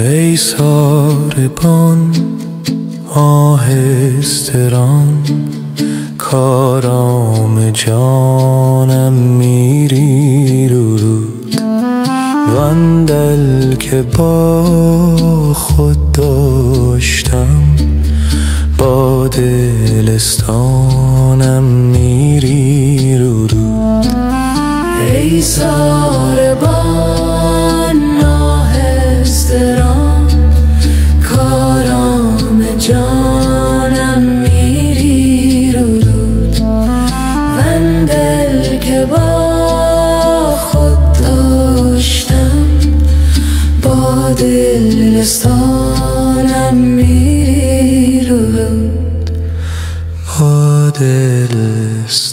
ای ساربان آهسته ران، کارام جانم میری رو رود. وان دل که با خود داشتم، با دلستانم میری رو رود. ای ساربان آهسته ران، کارام جانم میری رو رود. من دل که با خود داشتم، با دلستانم میری رو رود. با دلستانم